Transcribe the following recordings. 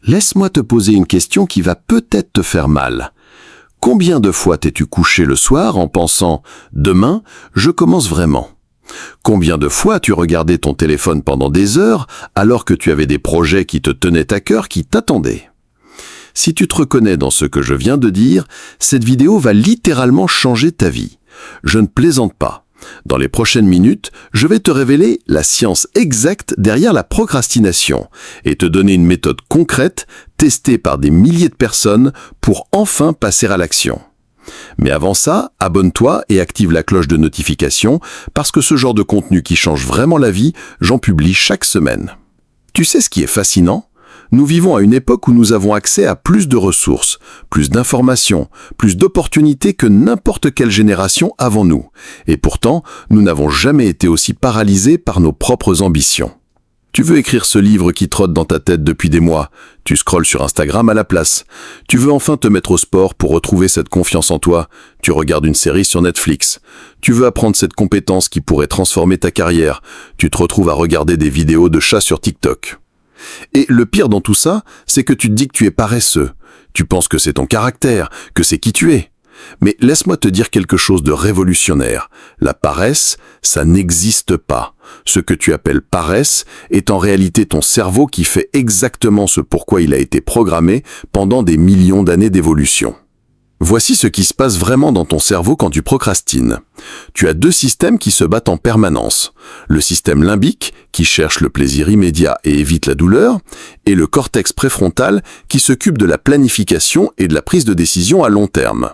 Laisse-moi te poser une question qui va peut-être te faire mal. Combien de fois t'es-tu couché le soir en pensant « Demain, je commence vraiment » ? Combien de fois as-tu regardé ton téléphone pendant des heures alors que tu avais des projets qui te tenaient à cœur, qui t'attendaient ? Si tu te reconnais dans ce que je viens de dire, cette vidéo va littéralement changer ta vie. Je ne plaisante pas. Dans les prochaines minutes, je vais te révéler la science exacte derrière la procrastination et te donner une méthode concrète, testée par des milliers de personnes pour enfin passer à l'action. Mais avant ça, abonne-toi et active la cloche de notification parce que ce genre de contenu qui change vraiment la vie, j'en publie chaque semaine. Tu sais ce qui est fascinant ? Nous vivons à une époque où nous avons accès à plus de ressources, plus d'informations, plus d'opportunités que n'importe quelle génération avant nous. Et pourtant, nous n'avons jamais été aussi paralysés par nos propres ambitions. Tu veux écrire ce livre qui trotte dans ta tête depuis des mois. Tu scrolles sur Instagram à la place. Tu veux enfin te mettre au sport pour retrouver cette confiance en toi. Tu regardes une série sur Netflix. Tu veux apprendre cette compétence qui pourrait transformer ta carrière. Tu te retrouves à regarder des vidéos de chats sur TikTok. Et le pire dans tout ça, c'est que tu te dis que tu es paresseux. Tu penses que c'est ton caractère, que c'est qui tu es. Mais laisse-moi te dire quelque chose de révolutionnaire. La paresse, ça n'existe pas. Ce que tu appelles paresse est en réalité ton cerveau qui fait exactement ce pourquoi il a été programmé pendant des millions d'années d'évolution. Voici ce qui se passe vraiment dans ton cerveau quand tu procrastines. Tu as deux systèmes qui se battent en permanence. Le système limbique, qui cherche le plaisir immédiat et évite la douleur, et le cortex préfrontal, qui s'occupe de la planification et de la prise de décision à long terme.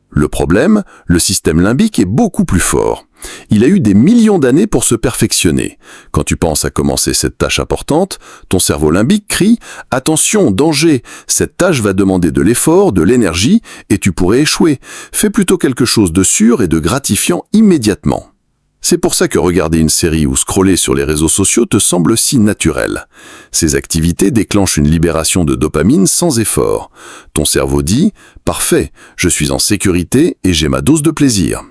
Le problème, le système limbique est beaucoup plus fort. Il a eu des millions d'années pour se perfectionner. Quand tu penses à commencer cette tâche importante, ton cerveau limbique crie « Attention, danger, cette tâche va demander de l'effort, de l'énergie, et tu pourrais échouer. Fais plutôt quelque chose de sûr et de gratifiant immédiatement. » C'est pour ça que regarder une série ou scroller sur les réseaux sociaux te semble si naturel. Ces activités déclenchent une libération de dopamine sans effort. Ton cerveau dit « Parfait, je suis en sécurité et j'ai ma dose de plaisir. »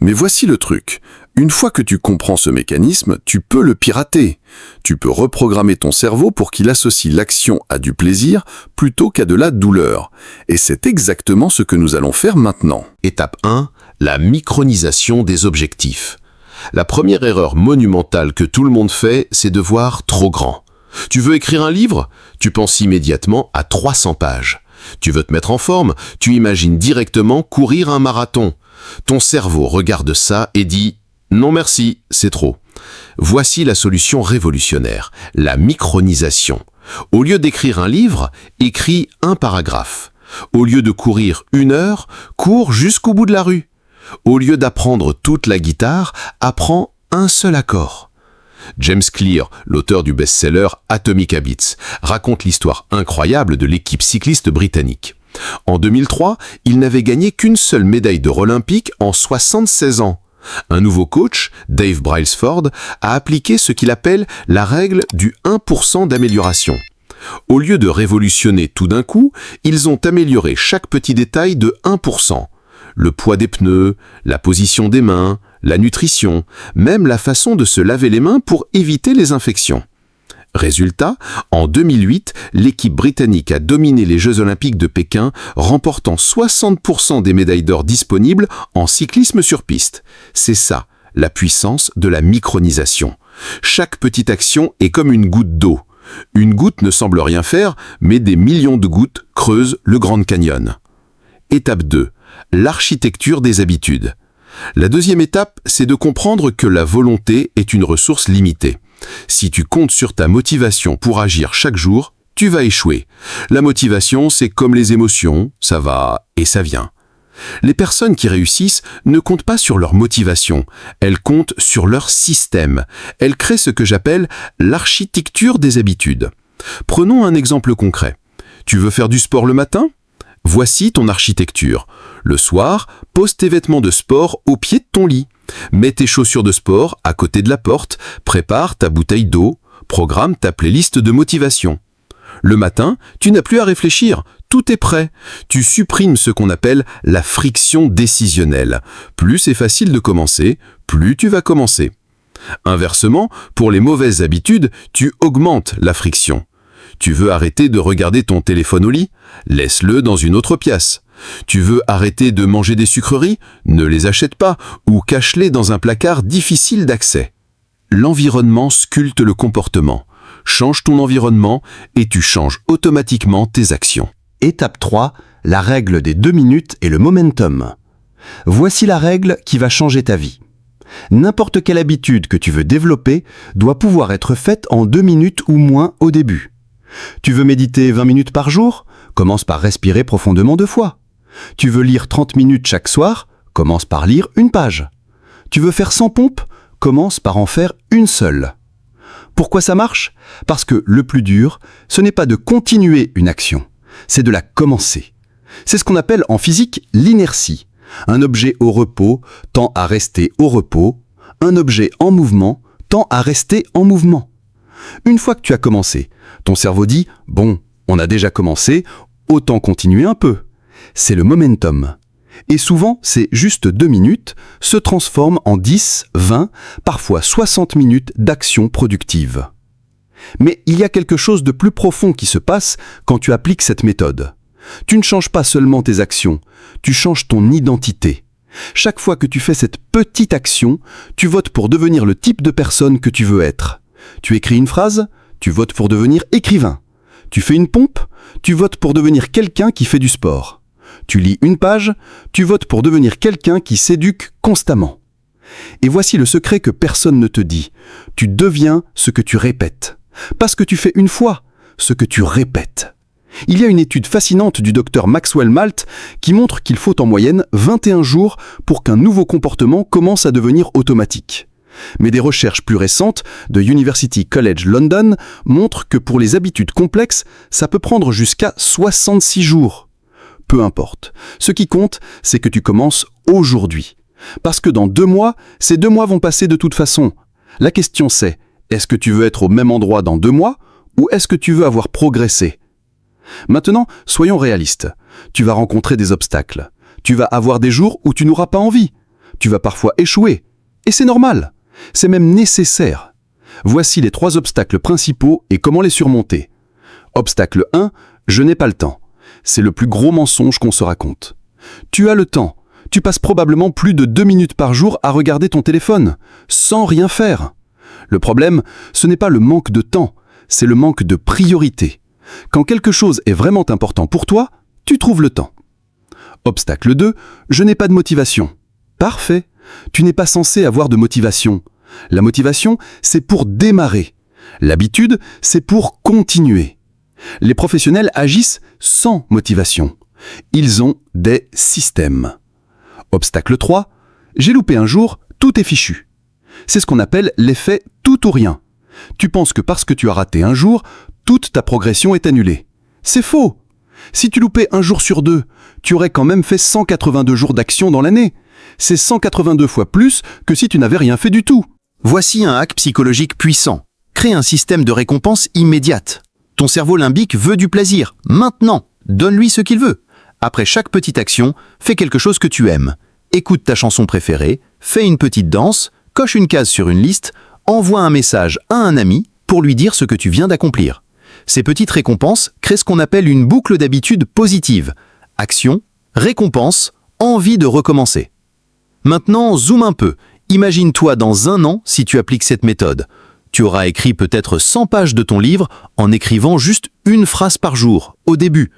Mais voici le truc. Une fois que tu comprends ce mécanisme, tu peux le pirater. Tu peux reprogrammer ton cerveau pour qu'il associe l'action à du plaisir plutôt qu'à de la douleur. Et c'est exactement ce que nous allons faire maintenant. Étape 1. La micronisation des objectifs. La première erreur monumentale que tout le monde fait, c'est de voir trop grand. Tu veux écrire un livre? Tu penses immédiatement à 300 pages. Tu veux te mettre en forme? Tu imagines directement courir un marathon. Ton cerveau regarde ça et dit « Non merci, c'est trop ». Voici la solution révolutionnaire, la micronisation. Au lieu d'écrire un livre, écris un paragraphe. Au lieu de courir 1 heure, cours jusqu'au bout de la rue. Au lieu d'apprendre toute la guitare, apprends un seul accord. James Clear, l'auteur du best-seller Atomic Habits, raconte l'histoire incroyable de l'équipe cycliste britannique. En 2003, il n'avait gagné qu'une seule médaille d'or olympique en 76 ans. Un nouveau coach, Dave Brailsford, a appliqué ce qu'il appelle la règle du 1% d'amélioration. Au lieu de révolutionner tout d'un coup, ils ont amélioré chaque petit détail de 1%. Le poids des pneus, la position des mains, la nutrition, même la façon de se laver les mains pour éviter les infections. Résultat, en 2008, l'équipe britannique a dominé les Jeux Olympiques de Pékin, remportant 60% des médailles d'or disponibles en cyclisme sur piste. C'est ça, la puissance de la micronisation. Chaque petite action est comme une goutte d'eau. Une goutte ne semble rien faire, mais des millions de gouttes creusent le Grand Canyon. Étape 2. L'architecture des habitudes. La deuxième étape, c'est de comprendre que la volonté est une ressource limitée. Si tu comptes sur ta motivation pour agir chaque jour, tu vas échouer. La motivation, c'est comme les émotions, ça va et ça vient. Les personnes qui réussissent ne comptent pas sur leur motivation, elles comptent sur leur système. Elles créent ce que j'appelle l'architecture des habitudes. Prenons un exemple concret. Tu veux faire du sport le matin ? Voici ton architecture. Le soir, pose tes vêtements de sport au pied de ton lit. Mets tes chaussures de sport à côté de la porte, prépare ta bouteille d'eau, programme ta playlist de motivation. Le matin, tu n'as plus à réfléchir, tout est prêt. Tu supprimes ce qu'on appelle la friction décisionnelle. Plus c'est facile de commencer, plus tu vas commencer. Inversement, pour les mauvaises habitudes, tu augmentes la friction. Tu veux arrêter de regarder ton téléphone au lit? Laisse-le dans une autre pièce. Tu veux arrêter de manger des sucreries? Ne les achète pas ou cache-les dans un placard difficile d'accès. L'environnement sculpte le comportement. Change ton environnement et tu changes automatiquement tes actions. Étape 3, la règle des 2 minutes et le momentum. Voici la règle qui va changer ta vie. N'importe quelle habitude que tu veux développer doit pouvoir être faite en 2 minutes ou moins au début. Tu veux méditer 20 minutes par jour? Commence par respirer profondément 2 fois. Tu veux lire 30 minutes chaque soir? Commence par lire une page. Tu veux faire 100 pompes? Commence par en faire une seule. Pourquoi ça marche? Parce que le plus dur, ce n'est pas de continuer une action, c'est de la commencer. C'est ce qu'on appelle en physique l'inertie. Un objet au repos tend à rester au repos, un objet en mouvement tend à rester en mouvement. Une fois que tu as commencé, ton cerveau dit « Bon, on a déjà commencé, autant continuer un peu ». C'est le momentum. Et souvent, ces juste 2 minutes se transforment en 10, 20, parfois 60 minutes d'action productive. Mais il y a quelque chose de plus profond qui se passe quand tu appliques cette méthode. Tu ne changes pas seulement tes actions, tu changes ton identité. Chaque fois que tu fais cette petite action, tu votes pour devenir le type de personne que tu veux être. Tu écris une phrase, tu votes pour devenir écrivain. Tu fais une pompe, tu votes pour devenir quelqu'un qui fait du sport. Tu lis une page, tu votes pour devenir quelqu'un qui s'éduque constamment. Et voici le secret que personne ne te dit. Tu deviens ce que tu répètes. Pas ce que tu fais une fois, ce que tu répètes. Il y a une étude fascinante du docteur Maxwell Maltz qui montre qu'il faut en moyenne 21 jours pour qu'un nouveau comportement commence à devenir automatique. Mais des recherches plus récentes de University College London montrent que pour les habitudes complexes, ça peut prendre jusqu'à 66 jours. Peu importe. Ce qui compte, c'est que tu commences aujourd'hui. Parce que dans 2 mois, ces 2 mois vont passer de toute façon. La question c'est, est-ce que tu veux être au même endroit dans 2 mois ou est-ce que tu veux avoir progressé? Maintenant, soyons réalistes. Tu vas rencontrer des obstacles. Tu vas avoir des jours où tu n'auras pas envie. Tu vas parfois échouer. Et c'est normal. C'est même nécessaire. Voici les 3 obstacles principaux et comment les surmonter. Obstacle 1, je n'ai pas le temps. C'est le plus gros mensonge qu'on se raconte. Tu as le temps. Tu passes probablement plus de 2 minutes par jour à regarder ton téléphone, sans rien faire. Le problème, ce n'est pas le manque de temps, c'est le manque de priorité. Quand quelque chose est vraiment important pour toi, tu trouves le temps. Obstacle 2, je n'ai pas de motivation. Parfait. Tu n'es pas censé avoir de motivation. La motivation, c'est pour démarrer. L'habitude, c'est pour continuer. Les professionnels agissent sans motivation. Ils ont des systèmes. Obstacle 3, j'ai loupé un jour, tout est fichu. C'est ce qu'on appelle l'effet tout ou rien. Tu penses que parce que tu as raté un jour, toute ta progression est annulée. C'est faux. Si tu loupais un jour sur 2, tu aurais quand même fait 182 jours d'action dans l'année. C'est 182 fois plus que si tu n'avais rien fait du tout. Voici un hack psychologique puissant. Crée un système de récompense immédiate. Ton cerveau limbique veut du plaisir. Maintenant, donne-lui ce qu'il veut. Après chaque petite action, fais quelque chose que tu aimes. Écoute ta chanson préférée, fais une petite danse, coche une case sur une liste, envoie un message à un ami pour lui dire ce que tu viens d'accomplir. Ces petites récompenses créent ce qu'on appelle une boucle d'habitude positive. Action, récompense, envie de recommencer. Maintenant, zoome un peu. Imagine-toi dans 1 an si tu appliques cette méthode. Tu auras écrit peut-être 100 pages de ton livre en écrivant juste une phrase par jour, au début.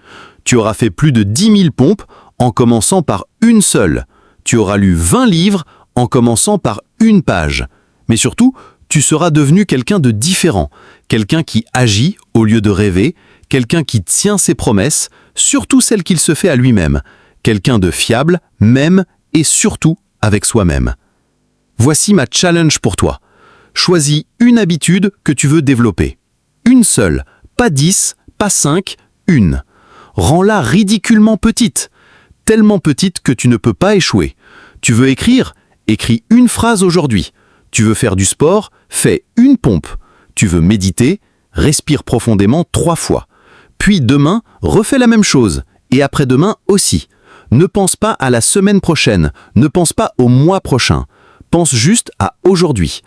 Tu auras fait plus de 10 000 pompes en commençant par une seule. Tu auras lu 20 livres en commençant par une page. Mais surtout, tu seras devenu quelqu'un de différent, quelqu'un qui agit au lieu de rêver, quelqu'un qui tient ses promesses, surtout celles qu'il se fait à lui-même, quelqu'un de fiable, même et surtout avec soi-même. Voici ma challenge pour toi. Choisis une habitude que tu veux développer. Une seule, pas 10, pas 5, une. Rends-la ridiculement petite, tellement petite que tu ne peux pas échouer. Tu veux écrire? Écris une phrase aujourd'hui. Tu veux faire du sport? Fais une pompe. Tu veux méditer? Respire profondément 3 fois. Puis demain, refais la même chose. Et après-demain aussi. Ne pense pas à la semaine prochaine. Ne pense pas au mois prochain. Pense juste à aujourd'hui.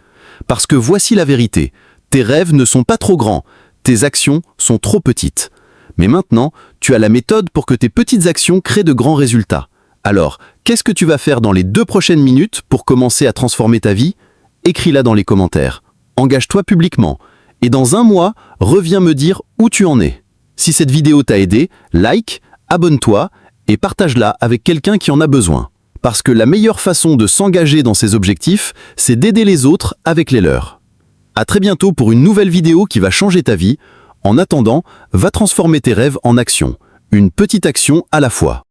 Parce que voici la vérité. Tes rêves ne sont pas trop grands. Tes actions sont trop petites. Mais maintenant, tu as la méthode pour que tes petites actions créent de grands résultats. Alors, qu'est-ce que tu vas faire dans les 2 prochaines minutes pour commencer à transformer ta vie? Écris-la dans les commentaires. Engage-toi publiquement. Et dans un mois, reviens me dire où tu en es. Si cette vidéo t'a aidé, like, abonne-toi et partage-la avec quelqu'un qui en a besoin. Parce que la meilleure façon de s'engager dans ses objectifs, c'est d'aider les autres avec les leurs. À très bientôt pour une nouvelle vidéo qui va changer ta vie. En attendant, va transformer tes rêves en action. Une petite action à la fois.